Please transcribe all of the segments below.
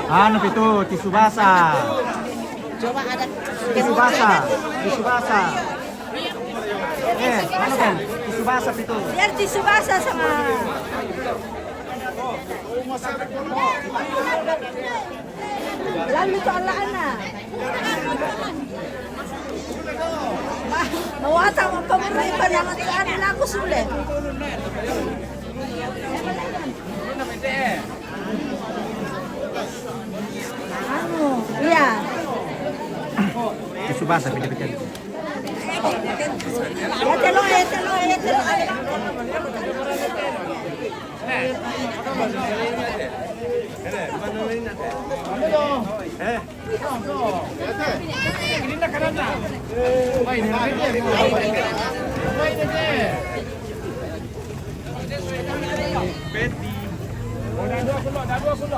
Anu itu tisu basah. Coba ada Tisu basah. Tisu basah. Anu kan? Tisu basah itu. biar tisu basah sama. Lalu itu anak-anak. Mau apa pemerintah yang anak aku sulit. Anu, iya. Tisu basah pijat-pijat.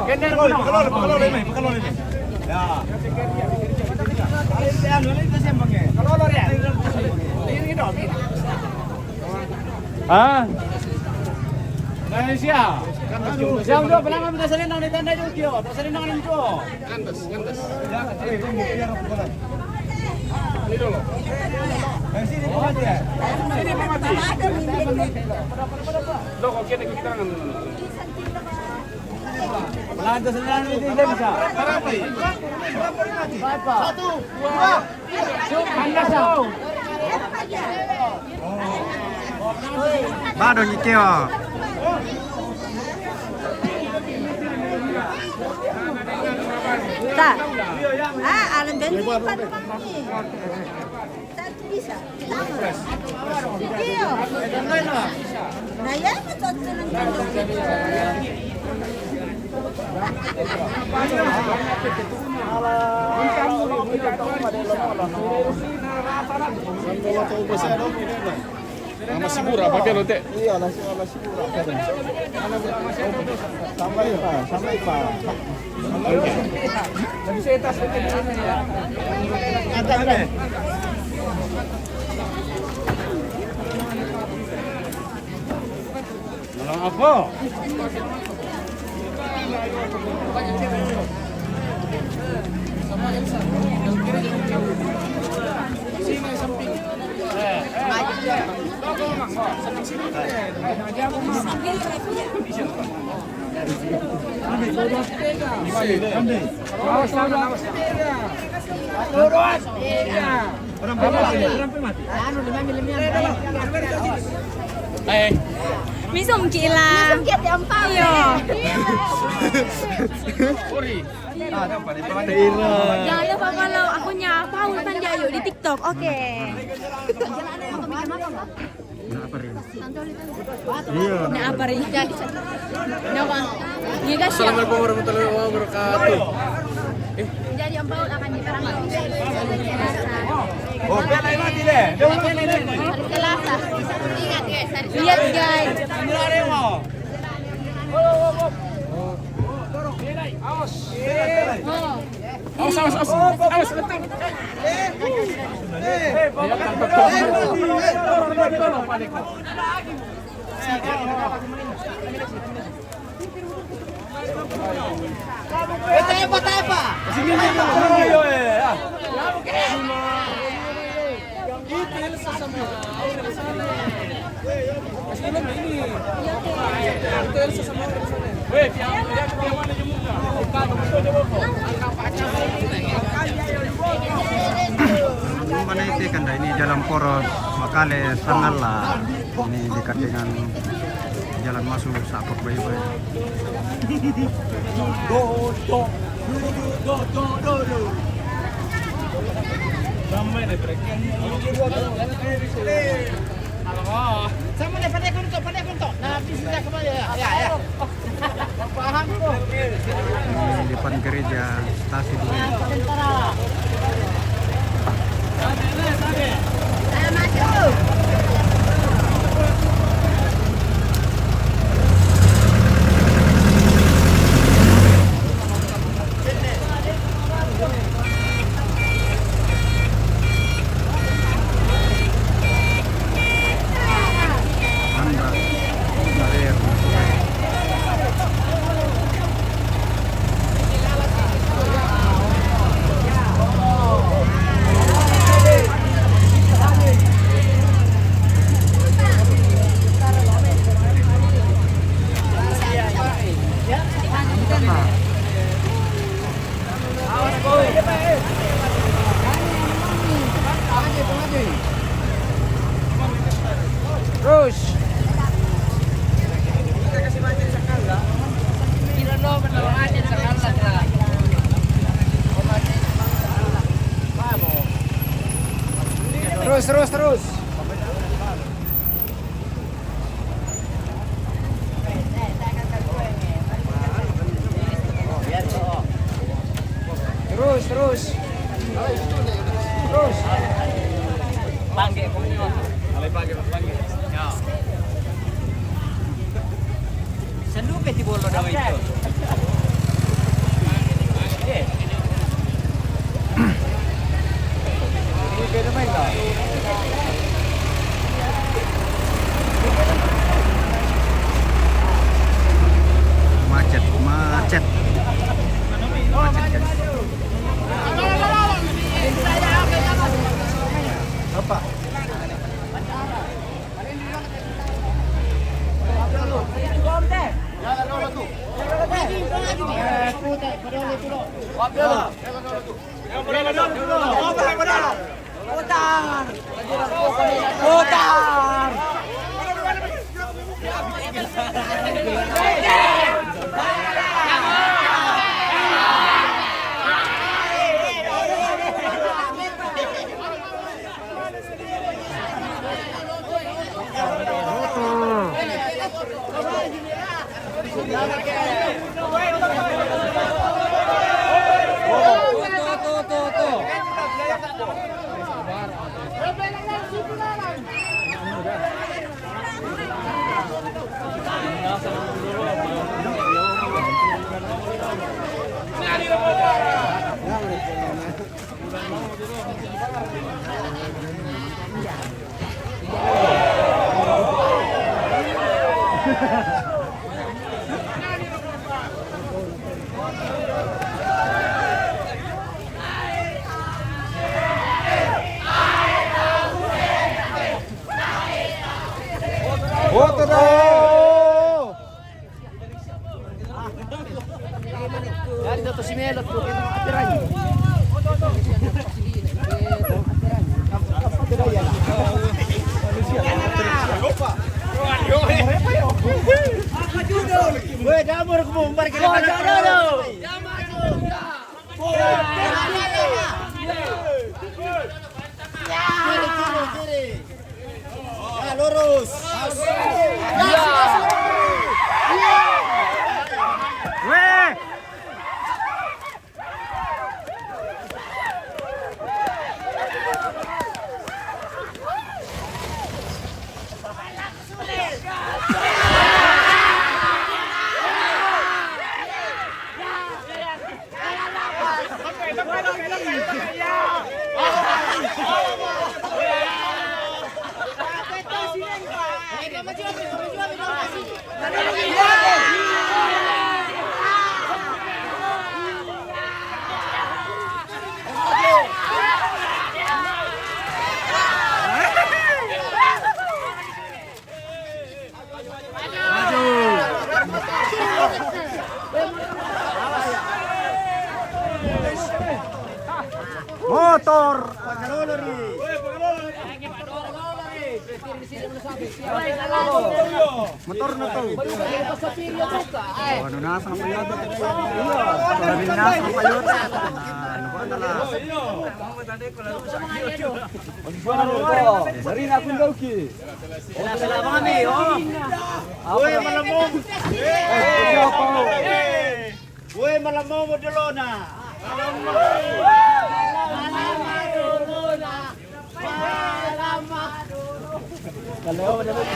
Ya telo. Ah, Malaysia. Siang dua pelanggan minta selendang di tenda juga. Tak selendang ni juga. Kandas. Ya, ini dulu. Sini mati ya. Sini mati. Loh, kok kita kan. Pelanggan selendang ini dia bisa. Berapa? Berapa? 1, 2. Kandas kau. baru nyikio. Tak. Alam bentuk kan kami. Satu bisa. Iya. Nah ya betul Masih murah pakai lote. Iya, masih murah. Sampai Pak. Lebih setas di sana ya. Ada. Malang apa? Misum kila. Misum kiat yang pau. Iya. Jangan lupa follow akunnya Paul Panjayu di TikTok. Oke. Nah apa rin? Kenapa? Iya guys. Assalamualaikum warahmatullahi wabarakatuh. Jadi Om Paul akan diperangkat. Oh, pelai mati deh. Selasa. Ingat guys. Lihat guys. Awas, betul. Weh, yang mana jemur? Angkat pacar. Jalan Poros, Makale, Sangala. Ini dekat dengan jalan masuk Sapok Bayi-Bayi. Sama deh, pandai kuntuk. Nah, bisa kembali ya. Paham tuh. Ini depan gereja Stasi 2. Ayo maju. Anda Maria. Terus. Terus. Terus. Sandupe ti bolo daw ito. Macet. Macet guys. Apa? Foto daw! Dari dito si Melot ko kay mga atiran. Weh, damur ko mo, balik ka na. Kiri. Ya, lurus. Weh! Motor! Pagkalolo rin. Motor na to. Ano na sa payote? Kalau binas sa payote. Ano ba dala? Dari na akong daw ki. Sila kami, oh. Uy, malamong. Uy, malamong mo dalo na. Kalau dapat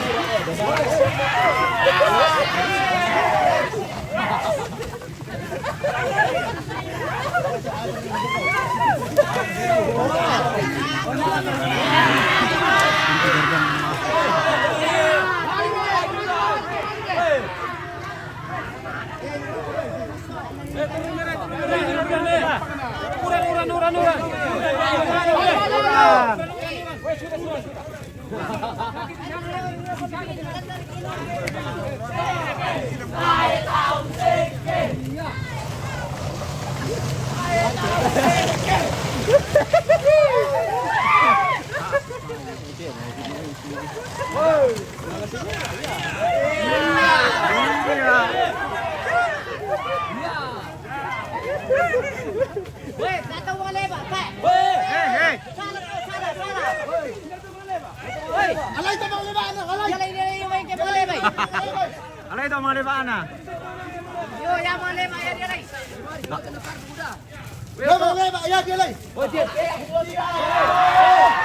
Alay daw mga libaan na.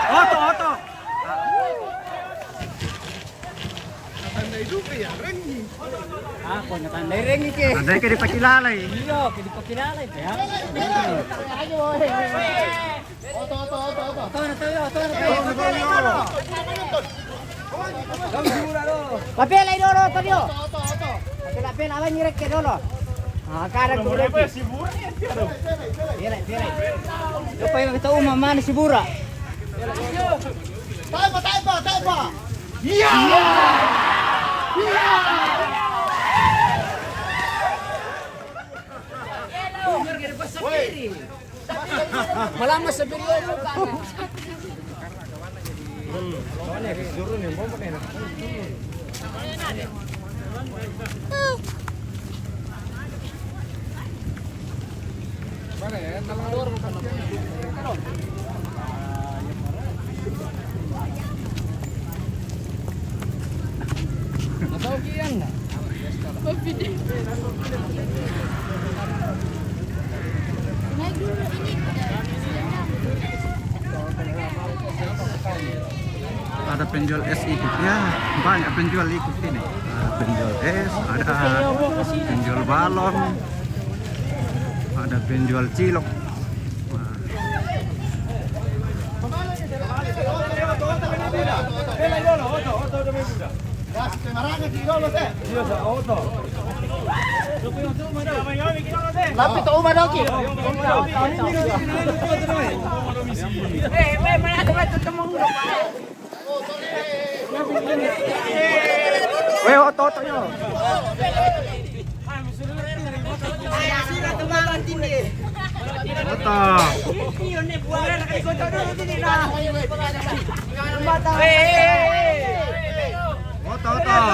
Oto. Ako natandai ring iki. Anday ka di pakilala eh. Iyo, kidi pakilala eh. Papel ay dolo to dio. Papel awan nyirek ke dolo. Kadang dulu. Pira. Lupa yung kita umama ni si Bura. Tayo pa. Malamas sa video mo ka. Ada penjual es ikut ya, banyak penjual ikut ini. Ada penjual es, ada penjual balon, ada penjual cilok. Lapit to umadoki. Weh, oto yo. Oto. Oto.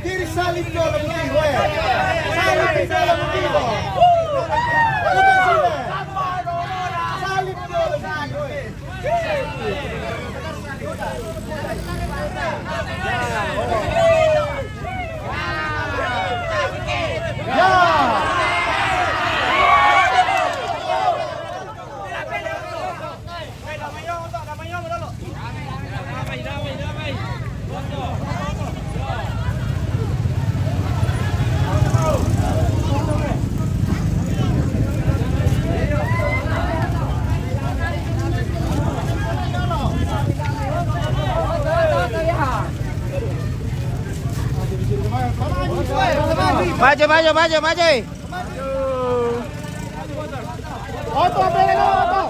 Tiri salib dolo motivo salib dolo motivo Bukan sila salib dolo motivo Maju. Oto pele lo oto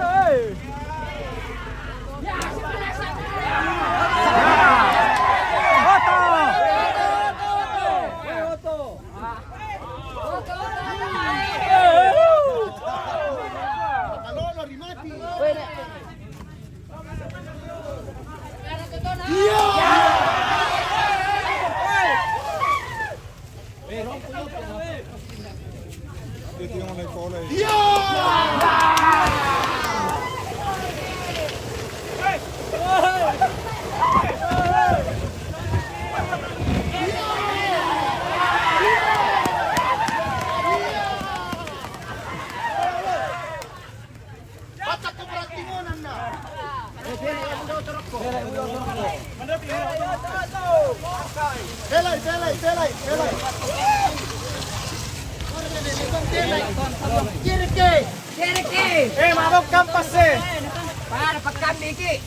Mabok kampas eh. Para pagkami iki.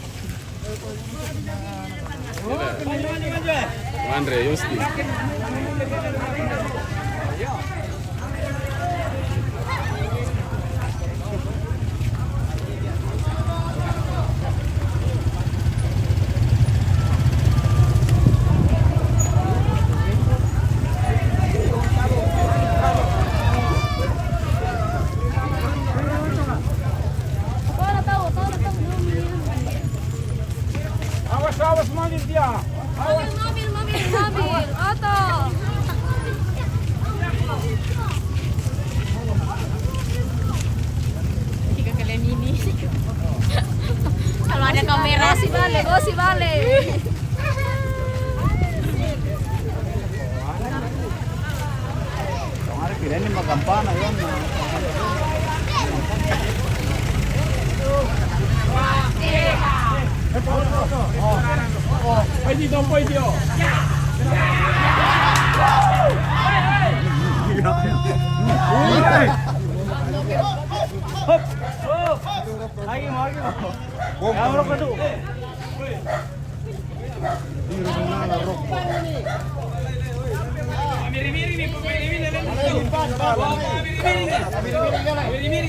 Andre Yusti. Awas mobil dia. Mobil. Oto. Jika kalian ini. Kalau ada kamera sih balik. Kemarin kirain ini magampana yun. Pwede daw. Hop. Lagi mau. Kamera ka tuh. Miri-miri nih, ini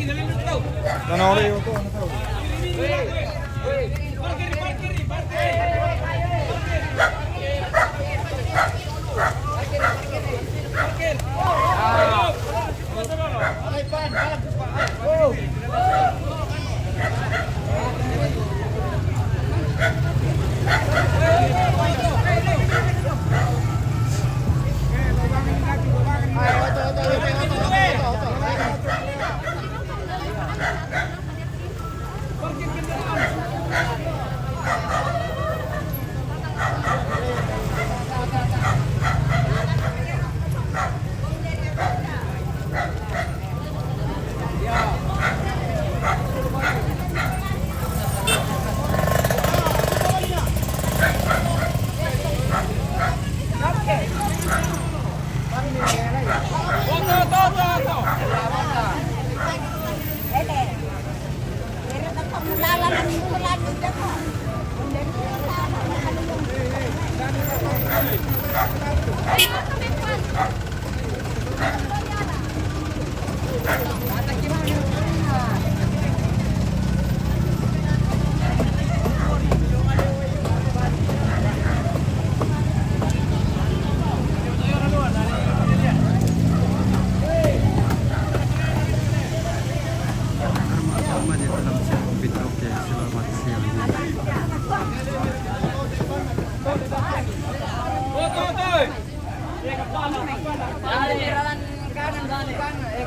Sama di dalam sirkuit. Oke, selamat siang.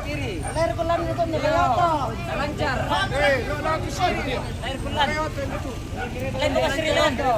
Kiri. Air kulan itu nyeloto. Lancar. Air kulan. Lain bukan Sri Lanka.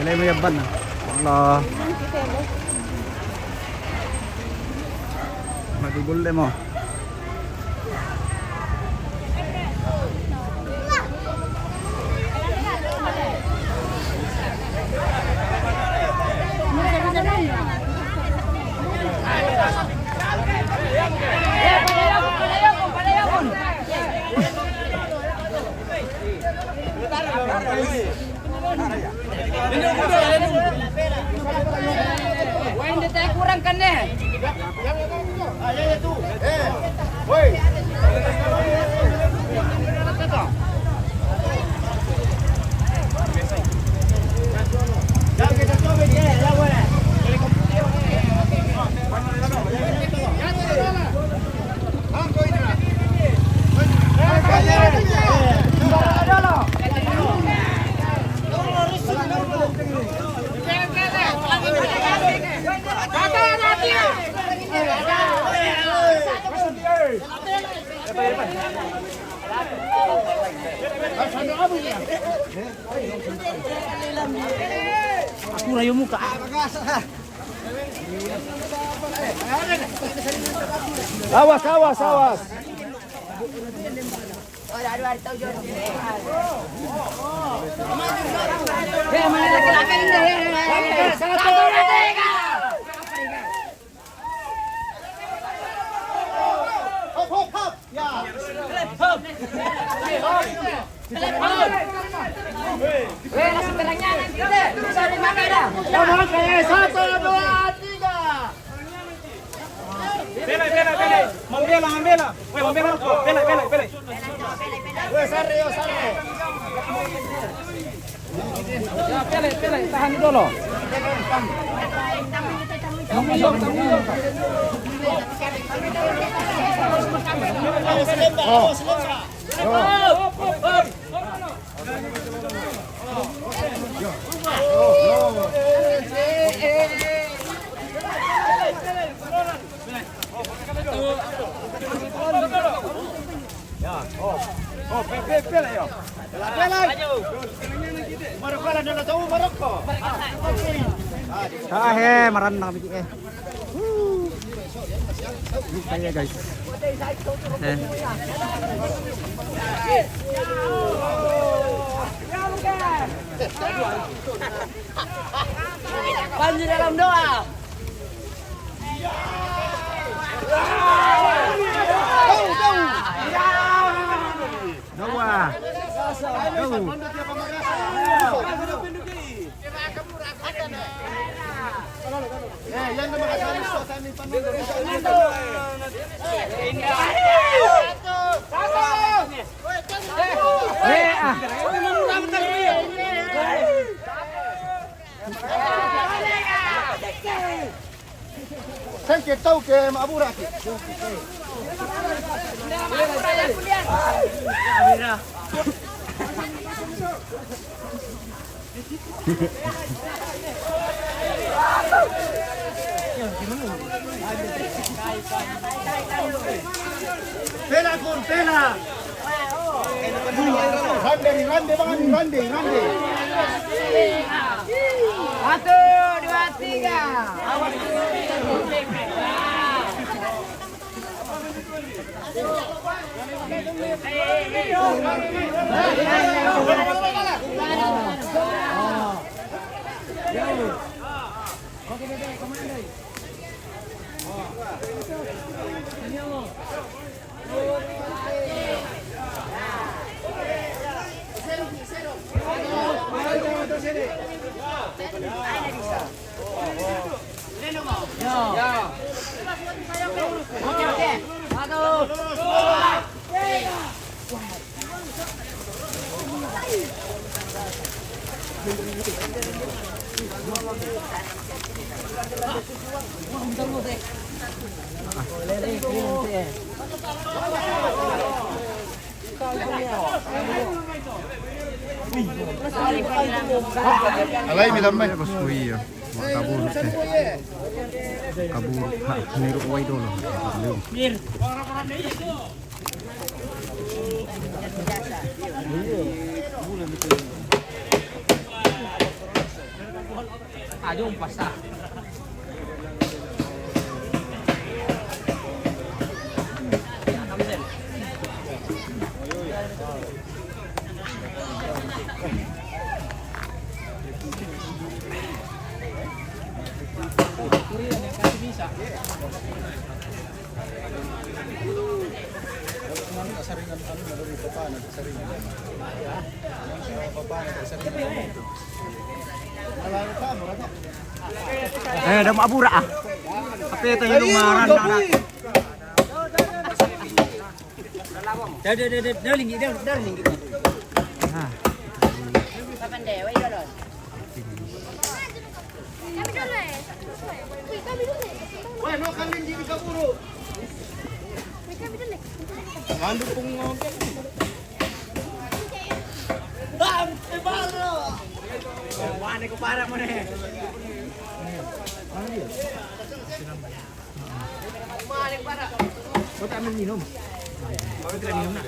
Boleh mayaban na. Allah. Magugulde mo. Kurang kan deh. Woi. Aku rayu muka. Awas, awas, awas. Mana laki-laki ini? Satu tiga. Hop, hop, hop. Ya. Langsung terangnya nanti deh. Bisa dimakai dah. Oke, 1, 2, 3. Membela. Weh, membela rokok. Bela. Weh, sare. Ya, pele, tahan dulu. Pele yo. Maroko lah dulu tahu Maroko. Maran na kami Kaya guys. Panji dalam doa. Dawa. Yan na makasali sa amin pamilya. Kan kita tahu ke Mabura ki. Pela. Rande bangan rande. 1, 2, 3. Alay mi lamay. Bos kuy kabur niru kuy dulu. Ayo pasta. Dah mabura ah. Apa itu yang lumaran anak. Dah linggi. Nah. Pandai, wai dulu. Weh, no kan di kaburu. Mandu pung Wani ko para mo na eh. Malik para. Kau tak ambil minum. Kau tidak minum nak.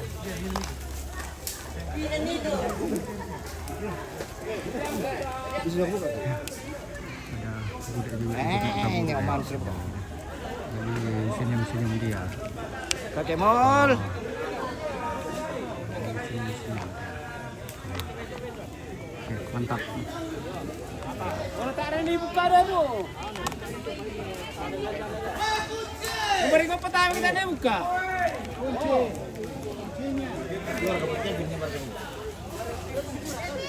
Ini oman serba. Jadi senyum-senyum dia. Kakek mall. Oke, mantap. Kalau tak ada ni buka dah tu. Beri kau petang kita ni buka.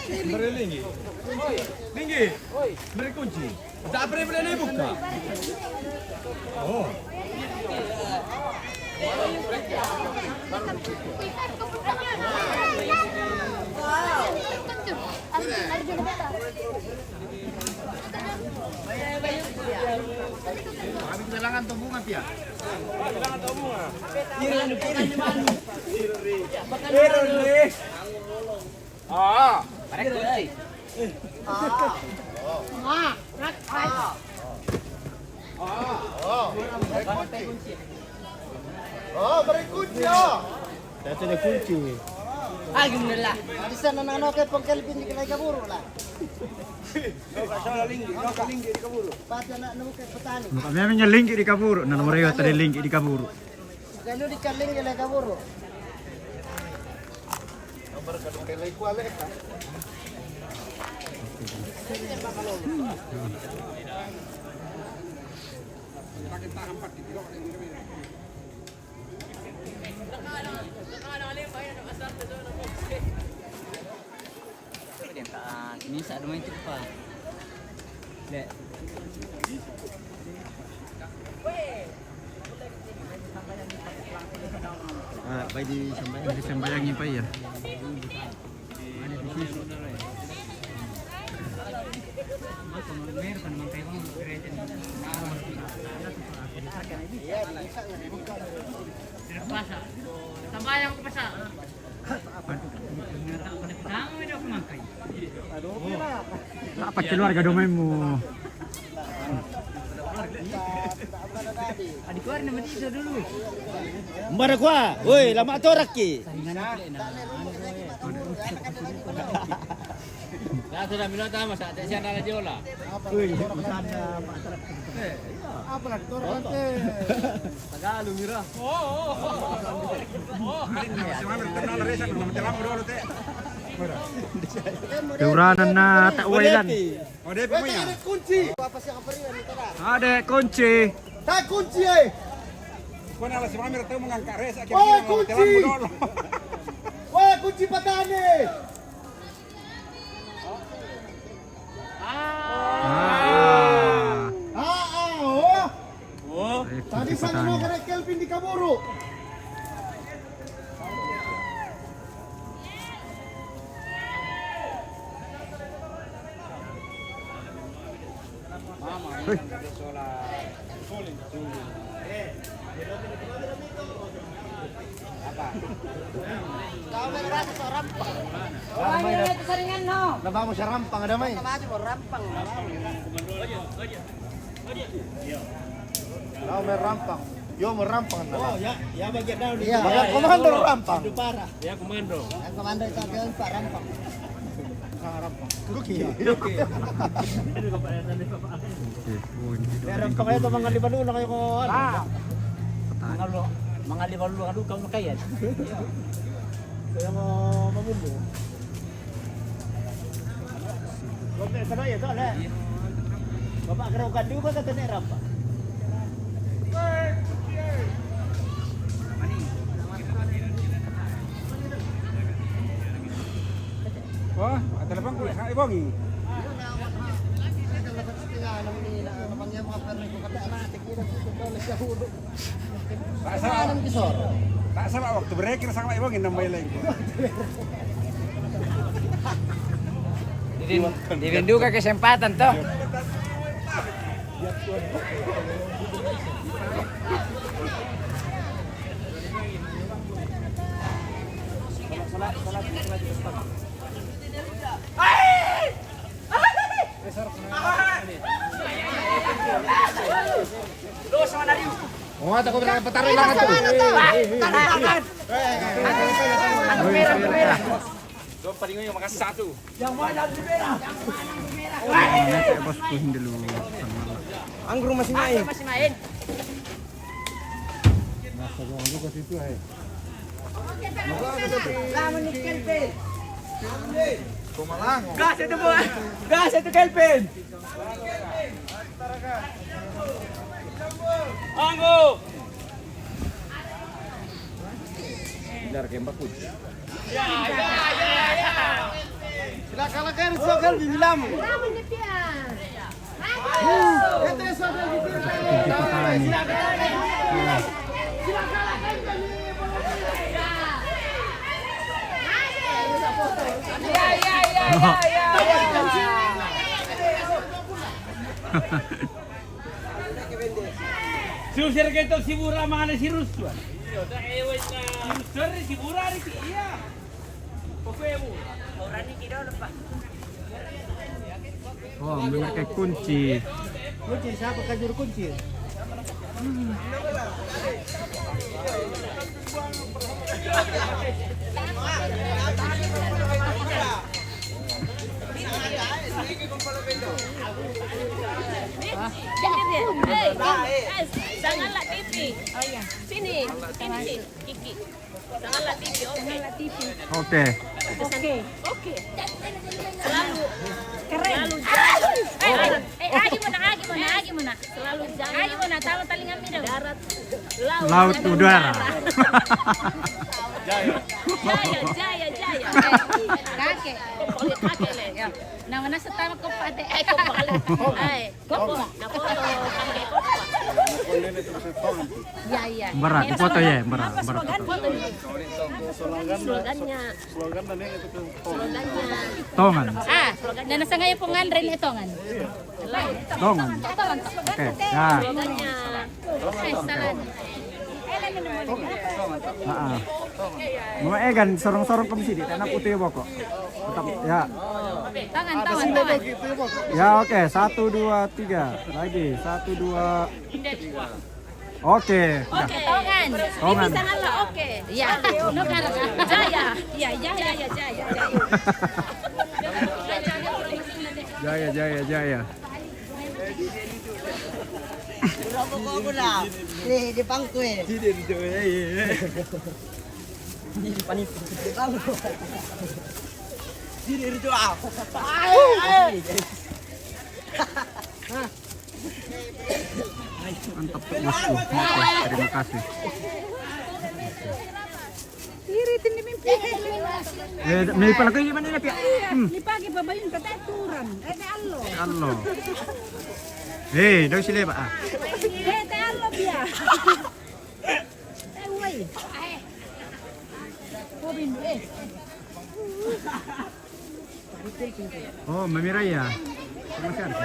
Beri linggi. Linggi. Beri kunci. Tak boleh buka. Oh. Kami kehilangan tabungan Pia. Kehilangan tabungan. Ah, Barek kunci. Oh, beri kunci oh. Ah, gimana lah? Di sana nang ke pengkelpin di kelai kaburu lah. salah linggi, linggi di kaburu. Pati anak nemu ke petani. Kami punya lingki di kaburu. Nah, nomor itu tadi lingki di kaburu. Kalau di kaling kelai kaburu. Nomor kadung kelai kuale ka. Minsa naman ito pa. Dek. Ah, baik disembayangin pa ya. Sambayang ko pa sa. Dapat keluarga domainmu. Adik keluar nama dia dulu. Mbara kwa, woi lama tu raki. Dah sudah minum tahu masa ada siapa lagi olah. Apa nak tu nanti? Tagalo mira. Keuranan na tauwilan. Oh dia punya. Ada kunci. Apa sih apa ini tara? Ada kunci. Tak kunci eh. Kau nak si Mamir tu mengangkat res akhirnya. Oh, kunci. Wah, kunci petani. Oh. Tadi sana mau kena Kelvin di kaburu. Kau merasa seorang rampang. Oh, ini itu saringan no. Nabang mo siya rampang ada may. Masih mau rampang. Now may rampang. Yo mo rampang na. Oh ya, ya bagian daun. Iya. Bagian komando rampang. Itu parah. Ya komando. Yang komando itu ada Pak Rampang. Kuki. Ya rampang itu mga libalo na kayo ko. Mga libalo ka kau makayat. Kaya mo mamundo. Bapak sana ya soalnya. Bapak kena kadu ba kata ni rampang. Wah, ada lapang kulit. Hai bongi. Tak salah waktu break kita sang bongi nambah lagi. Dirindu ka kesempatan toh. Oh, ako bilang petaruh lang ito. Tangan. Ang merah. Doon pa rin yung makasih satu. Saya bosku dulu. Anggur masih main. Masih main. Lamun ni Kelvin. Kumalang. Gas itu bu. Gas itu Kelvin. Anggur. Dar kembak pun. Ya. Silakan lagi sogal bibilam. Ete sogal bibilam. Susir kita si Bura mana si Ruswa? Susir si Bura ni iya. Pokoknya orang ni kira lepas. Oh, memakai kunci. Kunci siapa kan juru kunci? Janganlah TV. Oh iya. Sini. Ini Kiki. Janganlah TV. Oke. Oke. Selalu keren. Selalu jalan. Gimana? Selalu jalan. Gimana? Tahu talingan minum. Darat. Laut udara. Jaya. Kakek. Kakek le. Ya. Namanya setama ko pate. Ko pala. Ko. Ya. Berat, foto ya, berat. Slogannya. Tongan. Dan sangay pongan rin itongan. Tongan. Oke, ya. Slogannya. Salan. Mga egan, sorong-sorong komisi di tanah putih boko. Tetap, ya. Tangan. Ya oke, 1, 2, 3. Lagi, 1, 2. Oke. Oke, tongan. Tongan. Ini sangatlah oke. Ya, negara. Jaya. Ya, jaya. Jaya. Nih di pangku ya. Mantap bosku. Oke, terima kasih. May palagay gimana na pia? Ni pagi babayun ka taturan. Allo. Allo. Daw sila ba? Allo biya. Wait. Oh, mamiray ya. Masih ada.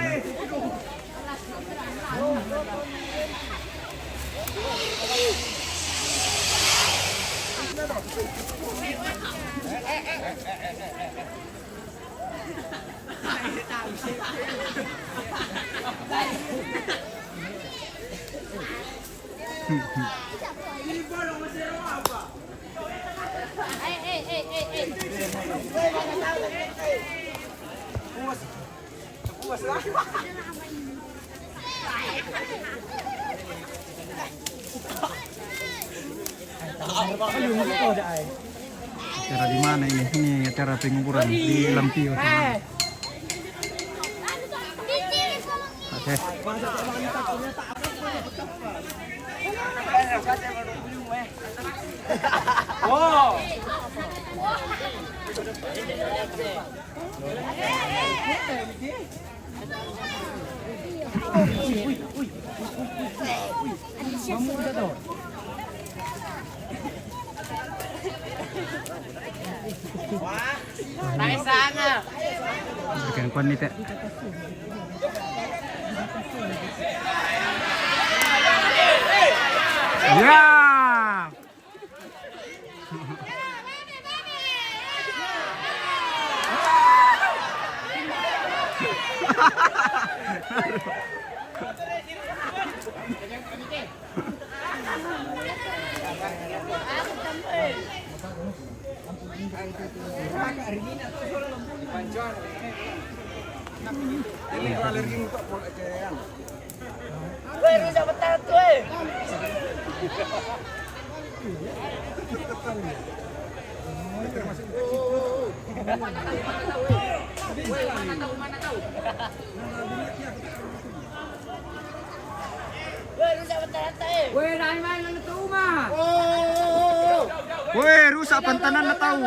Acara di mana ini? Ini acara pengukuran di Lampio. Oke. Wow. Berikan kuan nih teh. Ya. Woi, rusak pantanan na tahu.